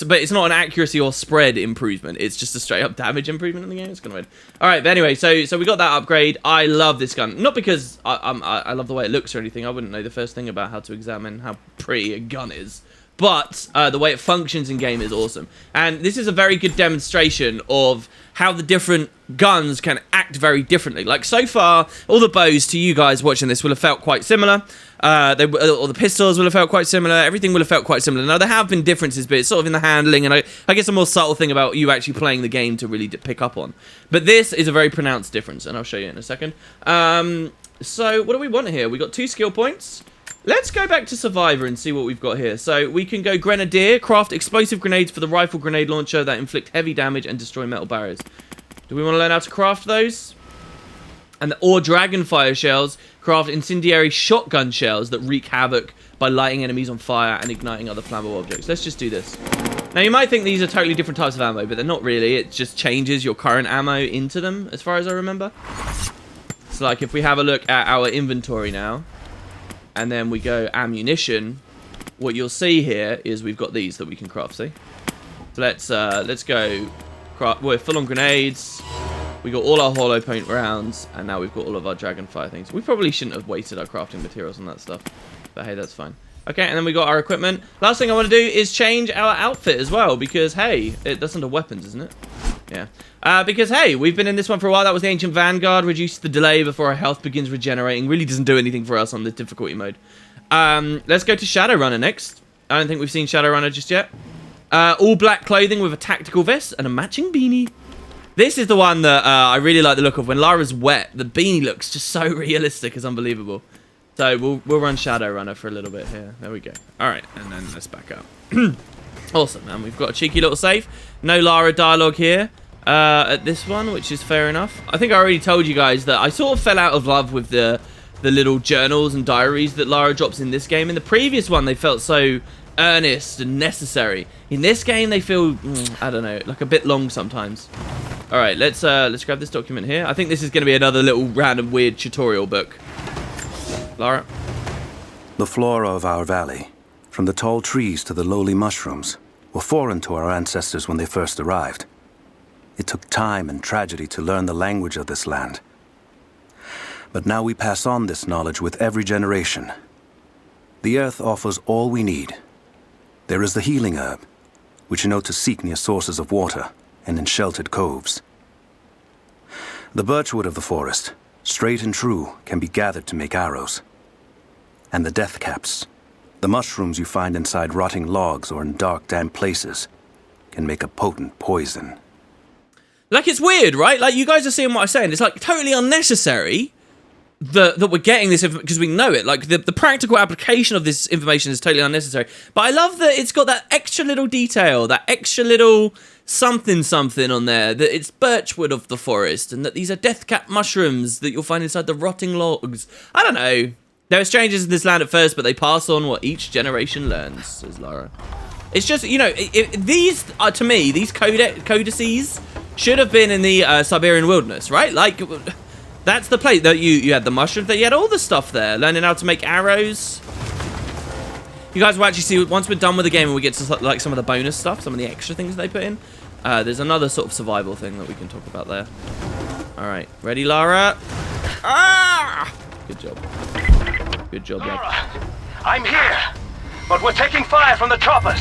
but it's not an accuracy or spread improvement. It's just a straight-up damage improvement in the game. It's kind of weird. All right, but anyway, so we got that upgrade. I love this gun. Not because I love the way it looks or anything. I wouldn't know the first thing about how to examine how pretty a gun is. But the way it functions in game is awesome. And this is a very good demonstration of how the different guns can act very differently. Like, so far, all the bows to you guys watching this will have felt quite similar. Or the pistols will have felt quite similar. Everything will have felt quite similar. Now, there have been differences, but it's sort of in the handling. And I guess a more subtle thing about you actually playing the game to really pick up on. But this is a very pronounced difference, and I'll show you in a second. So, what do we want here? We got 2 skill points. Let's go back to Survivor and see what we've got here. So we can go Grenadier, craft explosive grenades for the rifle grenade launcher that inflict heavy damage and destroy metal barriers. Do we want to learn how to craft those? Or Dragonfire shells, craft incendiary shotgun shells that wreak havoc by lighting enemies on fire and igniting other flammable objects. Let's just do this. Now you might think these are totally different types of ammo, but they're not really. It just changes your current ammo into them, as far as I remember. So like if we have a look at our inventory now, and then we go ammunition, what you'll see here is we've got these that we can craft, see? So let's go craft, we're full on grenades, we got all our hollow point rounds, and now we've got all of our Dragonfire things. We probably shouldn't have wasted our crafting materials on that stuff, but hey, that's fine. Okay, and then we got our equipment. Last thing I want to do is change our outfit as well, because hey, that's under weapons, isn't it? Yeah. Because hey, we've been in this one for a while. That was the Ancient Vanguard. Reduce the delay before our health begins regenerating. Really doesn't do anything for us on this difficulty mode. Let's go to Shadowrunner next. I don't think we've seen Shadowrunner just yet. All black clothing with a tactical vest and a matching beanie. This is the one that I really like the look of. When Lara's wet, the beanie looks just so realistic. It's unbelievable. So we'll run Shadowrunner for a little bit here. There we go. All right, and then let's back up. Awesome, man. We've got a cheeky little safe. No Lara dialogue here at this one, which is fair enough. I think I already told you guys that I sort of fell out of love with the little journals and diaries that Lara drops in this game. In the previous one, they felt so earnest and necessary. In this game, they feel, I don't know, like a bit long sometimes. All right, let's grab this document here. I think this is going to be another little random weird tutorial book. Lara? The flora of our valley, from the tall trees to the lowly mushrooms, were foreign to our ancestors when they first arrived. It took time and tragedy to learn the language of this land. But now we pass on this knowledge with every generation. The earth offers all we need. There is the healing herb, which you know to seek near sources of water and in sheltered coves. The birchwood of the forest, straight and true, can be gathered to make arrows. And the death caps, the mushrooms you find inside rotting logs or in dark, damp places, can make a potent poison. Like, it's weird, right? Like, you guys are seeing what I'm saying. It's, like, totally unnecessary that we're getting this because we know it. Like, the practical application of this information is totally unnecessary. But I love that it's got that extra little detail, that extra little something on there, that it's birchwood of the forest, and that these are death cap mushrooms that you'll find inside the rotting logs. I don't know. There are strangers in this land at first, but they pass on what each generation learns, says Lara. It's just, you know, these, to me, these codices should have been in the Siberian wilderness, right? Like, That's the place that you had the mushrooms. That you had all the stuff there. Learning how to make arrows. You guys will actually see once we're done with the game and we get to like some of the bonus stuff, some of the extra things they put in. There's another sort of survival thing that we can talk about there. All right, ready, Lara? Ah! Good job. Good job, Lara, I'm here, but we're taking fire from the choppers.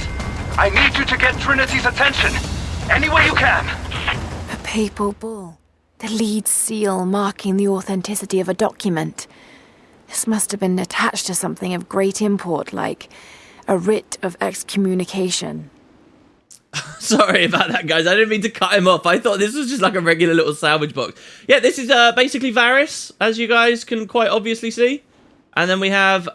I need you to get Trinity's attention, any way you can. A papal bull. The lead seal marking the authenticity of a document. This must have been attached to something of great import, like a writ of excommunication. Sorry about that, guys. I didn't mean to cut him off. I thought this was just like a regular little salvage box. Yeah, this is basically Varys, as you guys can quite obviously see. And then we have...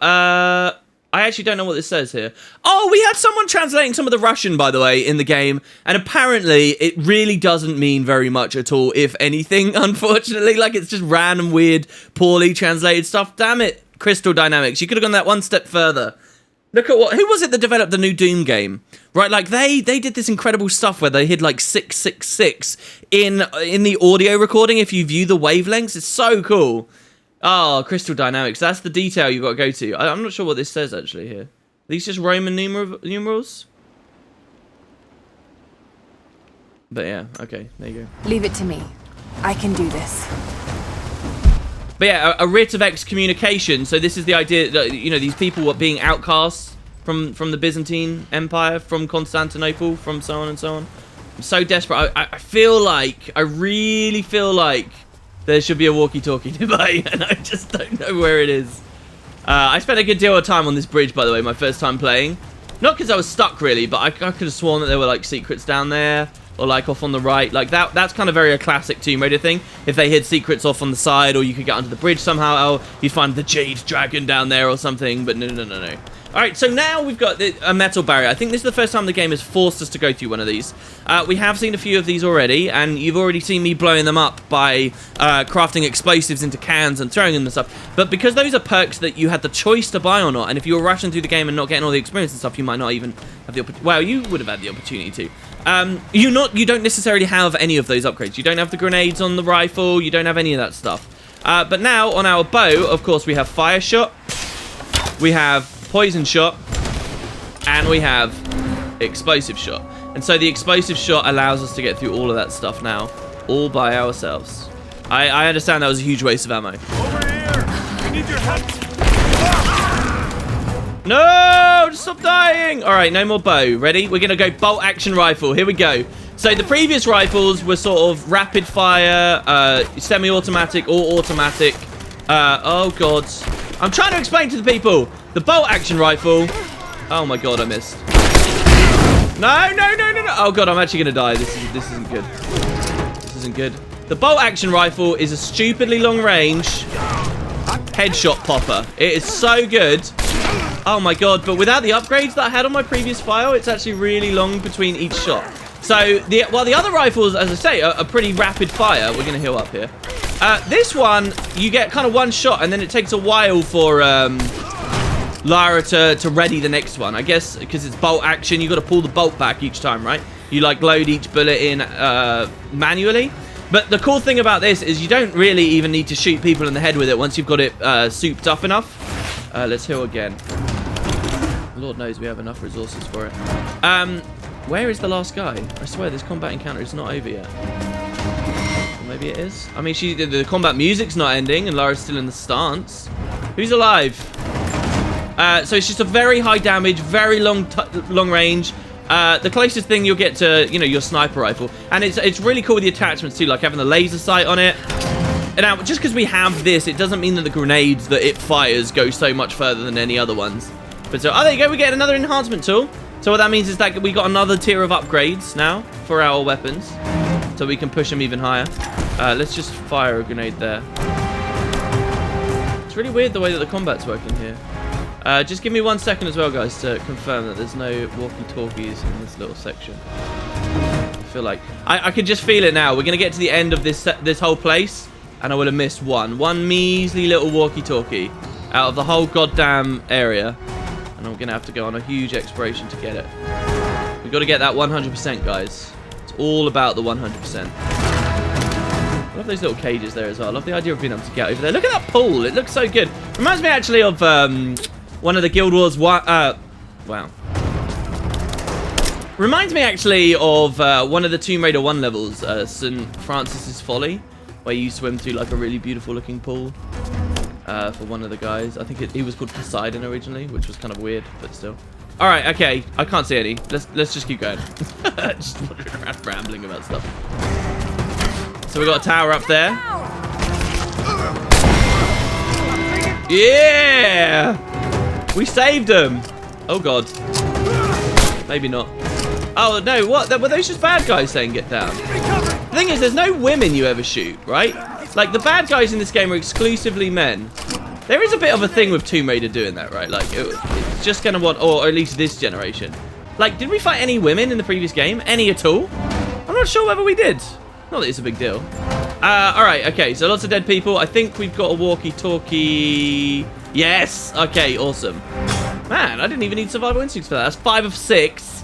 I actually don't know what this says here. Oh, we had someone translating some of the Russian, by the way, in the game. And apparently, it really doesn't mean very much at all, if anything, unfortunately. Like, it's just random, weird, poorly translated stuff. Damn it, Crystal Dynamics. You could have gone that one step further. Look at what... Who was it that developed the new Doom game? Right, like, they did this incredible stuff where they hid, like, 666 in the audio recording if you view the wavelengths. It's so cool. Oh, Crystal Dynamics. That's the detail you've got to go to. I'm not sure what this says, actually, here. Are these just Roman numerals? But, yeah. Okay, there you go. Leave it to me. I can do this. But, yeah, a writ of excommunication. So this is the idea that, you know, these people were being outcasts from the Byzantine Empire, from Constantinople, from so on and so on. I'm so desperate. I feel like, I really feel like there should be a walkie-talkie nearby, and I just don't know where it is. I spent a good deal of time on this bridge, by the way, my first time playing. Not because I was stuck, really, but I could have sworn that there were, like, secrets down there, or, like, off on the right. Like, that's kind of very a classic Tomb Raider thing. If they hid secrets off on the side, or you could get onto the bridge somehow, or you'd find the Jade Dragon down there or something, but no. Alright, so now we've got a metal barrier. I think this is the first time the game has forced us to go through one of these. We have seen a few of these already, and you've already seen me blowing them up by crafting explosives into cans and throwing them and stuff. But because those are perks that you had the choice to buy or not, and if you were rushing through the game and not getting all the experience and stuff, you might not even have the opportunity. Well, you would have had the opportunity to. You don't necessarily have any of those upgrades. You don't have the grenades on the rifle. You don't have any of that stuff. But now, on our bow, of course, we have fire shot. We have poison shot, and we have explosive shot. And so the explosive shot allows us to get through all of that stuff now, all by ourselves. I understand that was a huge waste of ammo. Over here! We need your help! No! Just stop dying! Alright, no more bow. Ready? We're gonna go bolt action rifle. Here we go. So the previous rifles were sort of rapid fire, semi-automatic or automatic. Oh god. I'm trying to explain to the people. The bolt action rifle. Oh my god, I missed. No. Oh god, I'm actually gonna die. This isn't good. This isn't good. The bolt action rifle is a stupidly long range headshot popper. It is so good. Oh my god, but without the upgrades that I had on my previous file, it's actually really long between each shot. So, the other rifles, as I say, are pretty rapid fire. We're gonna heal up here. This one, you get kind of one shot, and then it takes a while for Lara to ready the next one. I guess because it's bolt action, you got to pull the bolt back each time, right? You like load each bullet in manually. But the cool thing about this is you don't really even need to shoot people in the head with it once you've got it souped up enough. Let's heal again. Lord knows we have enough resources for it. Where is the last guy? I swear this combat encounter is not over yet. Or maybe it is. I mean, the combat music's not ending and Lara's still in the stance. Who's alive? So it's just a very high damage, very long range. The closest thing you'll get to, your sniper rifle. And it's really cool with the attachments too, like having the laser sight on it. And now, just because we have this, it doesn't mean that the grenades that it fires go so much further than any other ones. But so, oh, there you go, we get another enhancement tool. So what that means is that we got another tier of upgrades now for our weapons. So we can push them even higher. Let's just fire a grenade there. It's really weird the way that the combat's working here. Just give me 1 second as well, guys, to confirm that there's no walkie-talkies in this little section. I feel like... I can just feel it now. We're going to get to the end of this whole place, and I would have missed one measly little walkie-talkie out of the whole goddamn area. And I'm going to have to go on a huge exploration to get it. We've got to get that 100%, guys. It's all about the 100%. love those little cages there as well. I love the idea of being able to get over there. Look at that pool. It looks so good. Reminds me actually of one of the Guild Wars... wow. Reminds me actually of one of the Tomb Raider 1 levels, St. Francis's Folly, where you swim through like a really beautiful looking pool for one of the guys. I think he was called Poseidon originally, which was kind of weird, but still. All right, okay. I can't see any. Let's just keep going. Just wandering around rambling about stuff. So we got a tower up there. Yeah! We saved him. Oh god. Maybe not. Oh no, what? Were those just bad guys saying get down? The thing is, there's no women you ever shoot, right? Like, the bad guys in this game are exclusively men. There is a bit of a thing with Tomb Raider doing that, right? Like, it's just gonna want, or at least this generation. Like, did we fight any women in the previous game? Any at all? I'm not sure whether we did. Not that it's a big deal. Alright, okay, so lots of dead people. I think we've got a walkie-talkie. Yes! Okay, awesome. Man, I didn't even need survival instincts for that. That's 5 of 6.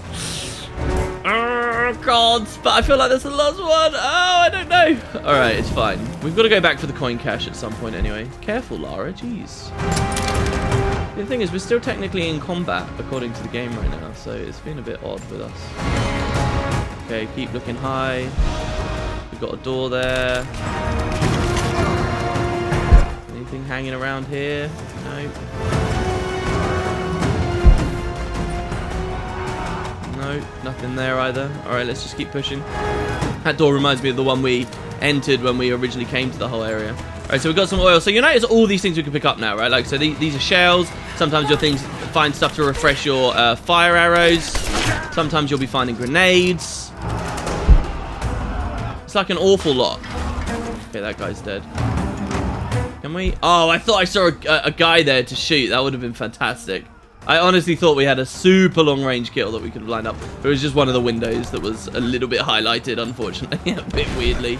Oh, God, but I feel like that's the last one. Oh, I don't know. All right, it's fine. We've got to go back for the coin cache at some point anyway. Careful, Lara, jeez. The thing is, we're still technically in combat, according to the game right now, so it's been a bit odd with us. Okay, keep looking high. We've got a door there. Anything hanging around here? No. No, nothing there either. Alright, let's just keep pushing. That door reminds me of the one we entered when we originally came to the whole area. Alright, so we've got some oil. So you notice all these things we can pick up now, right? Like, so these are shells. Sometimes you'll find stuff to refresh your fire arrows. Sometimes you'll be finding grenades. It's like an awful lot. Okay, that guy's dead. Can we? Oh, I thought I saw a guy there to shoot. That would have been fantastic. I honestly thought we had a super long-range kill that we could have lined up. But it was just one of the windows that was a little bit highlighted, unfortunately. A bit weirdly.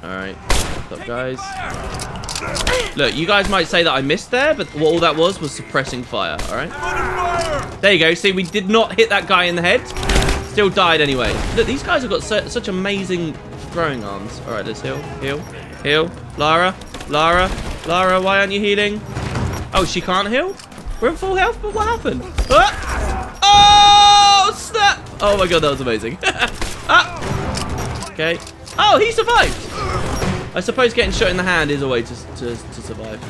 Alright. What's up, guys? Look, you guys might say that I missed there, but all that was suppressing fire, alright? There you go. See, we did not hit that guy in the head. Still died anyway. Look, these guys have got such amazing throwing arms. Alright, let's heal. Heal. Heal. Lara. Lara. Lara, why aren't you healing? Oh, she can't heal? We're in full health, but what happened? Ah! Oh, snap! Oh my god, that was amazing. Ah! Okay. Oh, he survived! I suppose getting shot in the hand is a way to survive.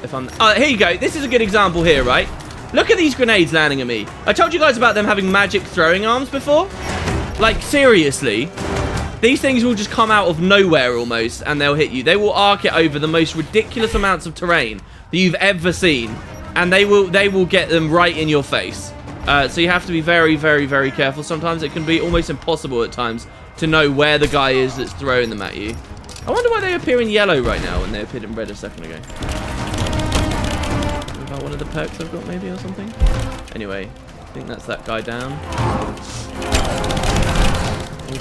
If I'm... Oh, here you go. This is a good example here, right? Look at these grenades landing at me. I told you guys about them having magic throwing arms before. Like, seriously. These things will just come out of nowhere almost, and they'll hit you. They will arc it over the most ridiculous amounts of terrain that you've ever seen, and they will get them right in your face. So you have to be very, very, very careful. Sometimes it can be almost impossible at times to know where the guy is that's throwing them at you. I wonder why they appear in yellow right now when they appeared in red a second ago. About one of the perks I've got maybe or something? Anyway, I think that's that guy down.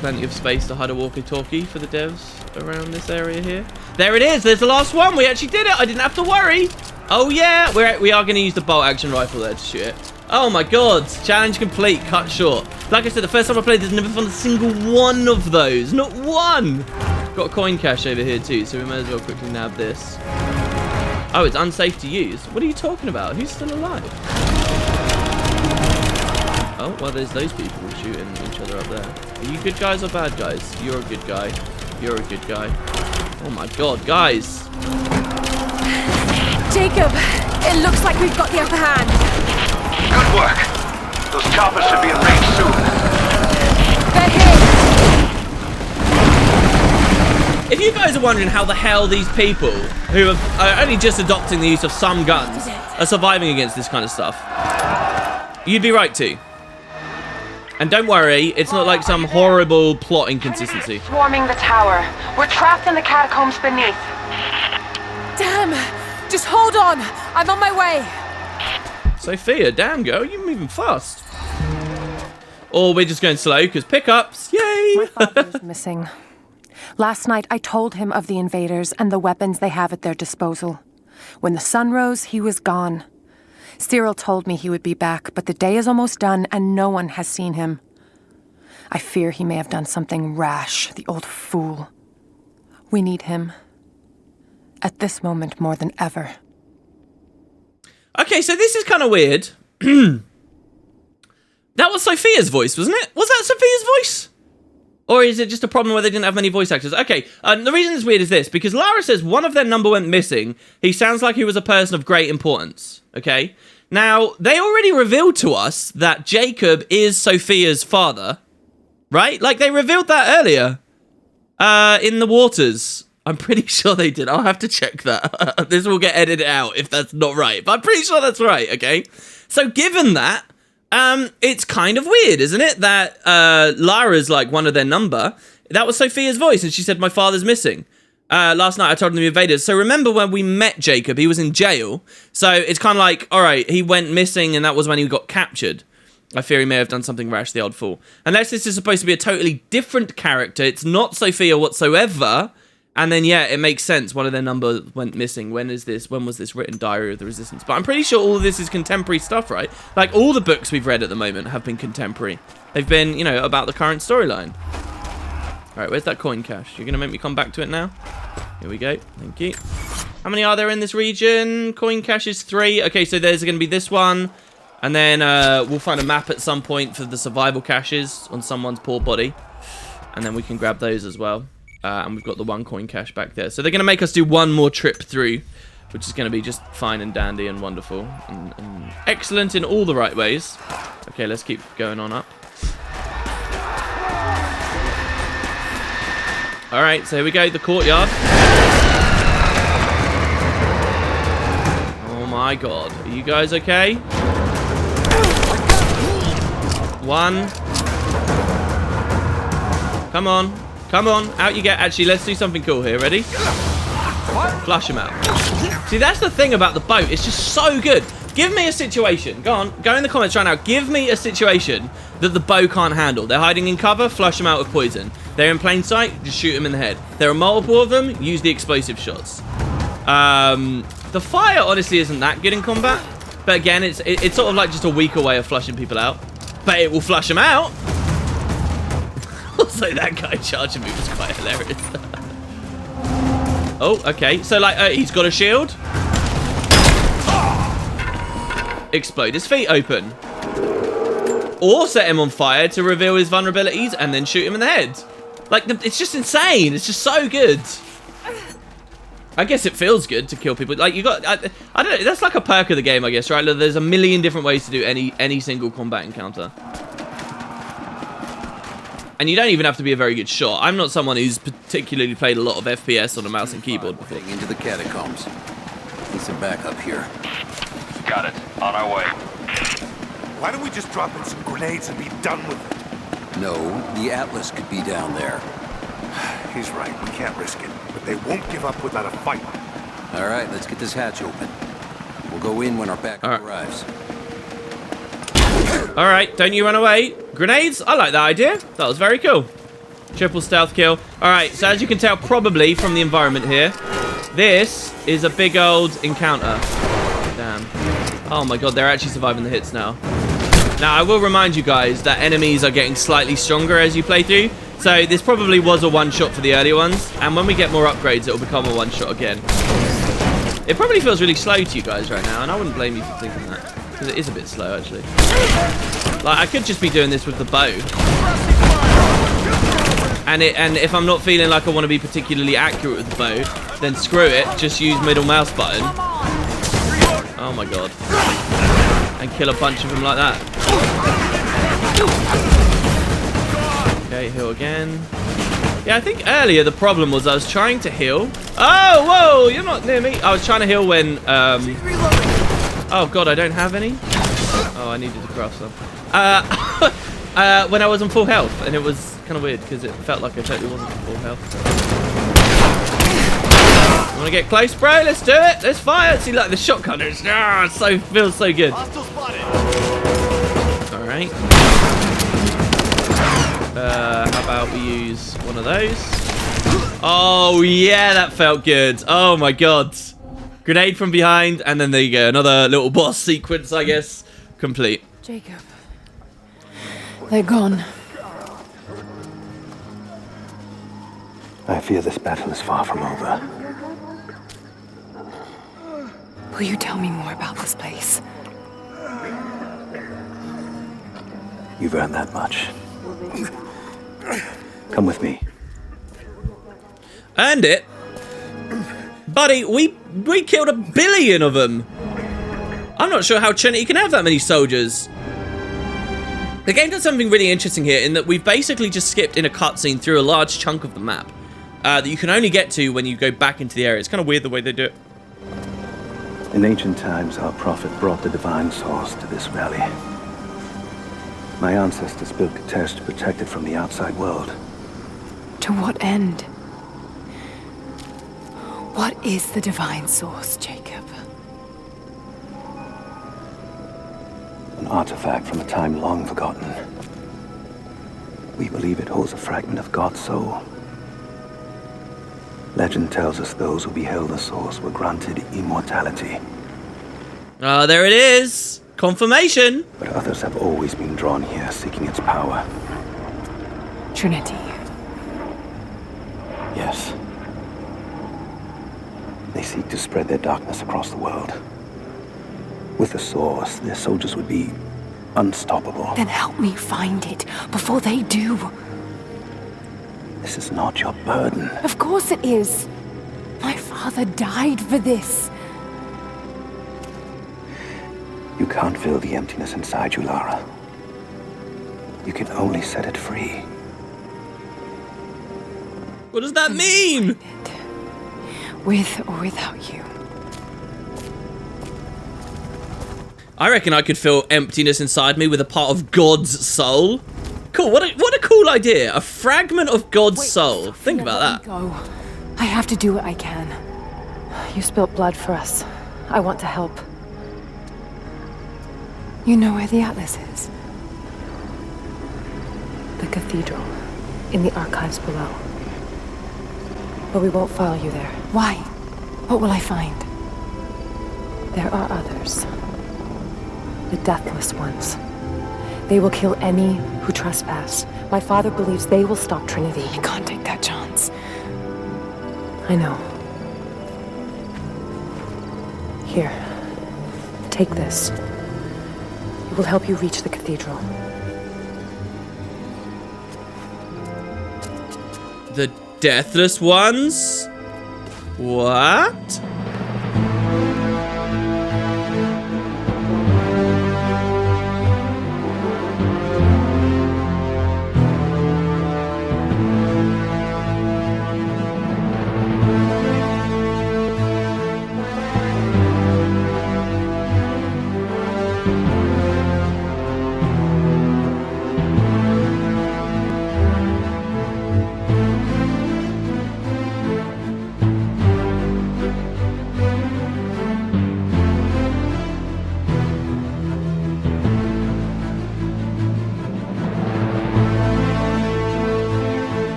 Plenty of space to hide a walkie-talkie for the devs around this area here. There it is. There's the last one. We actually did it. I didn't have to worry. Oh, yeah. We are going to use the bolt-action rifle there to shoot it. Oh, my God. Challenge complete. Cut short. Like I said, the first time I played this, I never found a single one of those. Not one. Got a coin cache over here, too, so we may as well quickly nab this. Oh, it's unsafe to use. What are you talking about? Who's still alive? Oh, well, there's those people shooting each other up there. Are you good guys or bad guys? You're a good guy. You're a good guy. Oh my god, guys! Jacob, it looks like we've got the upper hand. Good work. Those choppers should be in range soon. They're hit. If you guys are wondering how the hell these people, who are only just adopting the use of some guns, are surviving against this kind of stuff, you'd be right too. And don't worry, it's not like some horrible plot inconsistency. Swarming the tower. We're trapped in the catacombs beneath. Damn! Just hold on. I'm on my way. Sophia, damn girl, you're moving fast. Or we're just going slow because pickups, yay! My father is missing. Last night I told him of the invaders and the weapons they have at their disposal. When the sun rose, he was gone. Cyril told me he would be back, but the day is almost done and no one has seen him. I fear he may have done something rash, the old fool. We need him. At this moment more than ever. Okay, so this is kind of weird. That was Sophia's voice, wasn't it? Was that Sophia's voice? Or is it just a problem where they didn't have many voice actors? Okay, the reason it's weird is this, because Lara says one of their number went missing. He sounds like he was a person of great importance, okay? Now, they already revealed to us that Jacob is Sophia's father, right? Like, they revealed that earlier in the waters. I'm pretty sure they did. I'll have to check that. This will get edited out if that's not right, but I'm pretty sure that's right, okay? So given that, it's kind of weird, isn't it? That Lara's like one of their number. That was Sophia's voice, and she said, my father's missing. Last night I told him the invaders. So remember when we met Jacob, he was in jail. So it's kind of like, all right, he went missing, and that was when he got captured. I fear he may have done something rash, the old fool. Unless this is supposed to be a totally different character. It's not Sophia whatsoever. And then, yeah, it makes sense. One of their numbers went missing. When was this written? Diary of the Resistance. But I'm pretty sure all of this is contemporary stuff, right? Like, all the books we've read at the moment have been contemporary. They've been, you know, about the current storyline. All right, where's that coin cache? You're going to make me come back to it now? Here we go. Thank you. How many are there in this region? Coin cache is 3. Okay, so there's going to be this one. And then we'll find a map at some point for the survival caches on someone's poor body. And then we can grab those as well. And we've got the 1 coin cache back there. So they're going to make us do one more trip through, which is going to be just fine and dandy and wonderful and excellent in all the right ways. Okay, let's keep going on up. All right, so here we go, the courtyard. Oh my god, are you guys okay? 1. Come on. Come on, out you get. Actually, let's do something cool here. Ready? Flush him out. See, that's the thing about the boat. It's just so good. Give me a situation. Go on. Go in the comments right now. Give me a situation that the bow can't handle. They're hiding in cover. Flush them out with poison. They're in plain sight. Just shoot them in the head. There are multiple of them. Use the explosive shots. The fire, honestly, isn't that good in combat. But again, it's sort of like just a weaker way of flushing people out. But it will flush them out. Also, that guy charging me was quite hilarious. Oh, okay. So, like, he's got a shield. Explode his feet open. Or set him on fire to reveal his vulnerabilities and then shoot him in the head. Like, it's just insane. It's just so good. I guess it feels good to kill people. Like, you got... I don't know. That's like a perk of the game, I guess, right? There's a million different ways to do any single combat encounter. And you don't even have to be a very good shot. I'm not someone who's particularly played a lot of FPS on a mouse and keyboard before. Into the catacombs. Need some backup here. Got it. On our way. Why don't we just drop in some grenades and be done with it? No, the Atlas could be down there. He's right. We can't risk it. But they won't give up without a fight. All right, let's get this hatch open. We'll go in when our backup arrives. All right, don't you run away. Grenades? I like that idea. That was very cool. Triple stealth kill. All right, so as you can tell probably from the environment here, this is a big old encounter. Damn. Oh my god, they're actually surviving the hits now. Now, I will remind you guys that enemies are getting slightly stronger as you play through. So this probably was a one-shot for the earlier ones. And when we get more upgrades, it will become a one-shot again. It probably feels really slow to you guys right now, and I wouldn't blame you for thinking that. Because it is a bit slow, actually. Like, I could just be doing this with the bow. And if I'm not feeling like I want to be particularly accurate with the bow, then screw it. Just use middle mouse button. Oh my god. And kill a bunch of them like that. Okay, heal again. Yeah, I think earlier the problem was I was trying to heal. Oh, whoa, you're not near me. I was trying to heal when... Oh god, I don't have any. Oh, I needed to craft some. When I was on full health, and it was kind of weird because it felt like I totally wasn't on full health. You want to get close, bro? Let's do it. Let's fire. See, like the shotgunners. Ah, feels so good. All right. How about we use one of those? Oh yeah, that felt good. Oh my god. Grenade from behind, and then there you go. Another little boss sequence, I guess. Complete. Jacob. They're gone. I fear this battle is far from over. Will you tell me more about this place? You've earned that much. Come with me. Earned it? Buddy, we killed 1 billion of them. I'm not sure how Trinity can have that many soldiers. The game does something really interesting here in that we've basically just skipped in a cutscene through a large chunk of the map that you can only get to when you go back into the area. It's kind of weird the way they do it. In ancient times, our prophet brought the divine source to this valley. My ancestors built Cathedral to protect it from the outside world. To what end? What is the divine source, Jacob? An artifact from a time long forgotten. We believe it holds a fragment of God's soul. Legend tells us those who beheld the source were granted immortality. Ah, there it is. Confirmation. But others have always been drawn here seeking its power. Trinity. Yes. They seek to spread their darkness across the world. With the source, their soldiers would be unstoppable. Then help me find it before they do. This is not your burden. Of course it is. My father died for this. You can't fill the emptiness inside you, Lara. You can only set it free. What does that mean? With or without you. I reckon I could feel emptiness inside me with a part of God's soul. Cool, what a cool idea. A fragment of God's soul. Sophia, Think about let that. me go. I have to do what I can. You spilt blood for us. I want to help. You know where the Atlas is? The Cathedral. In the archives below. But we won't follow you there. Why? What will I find? There are others. The Deathless Ones. They will kill any who trespass. My father believes they will stop Trinity. I can't take that chance. I know. Here. Take this. It will help you reach the Cathedral. The Deathless Ones? What?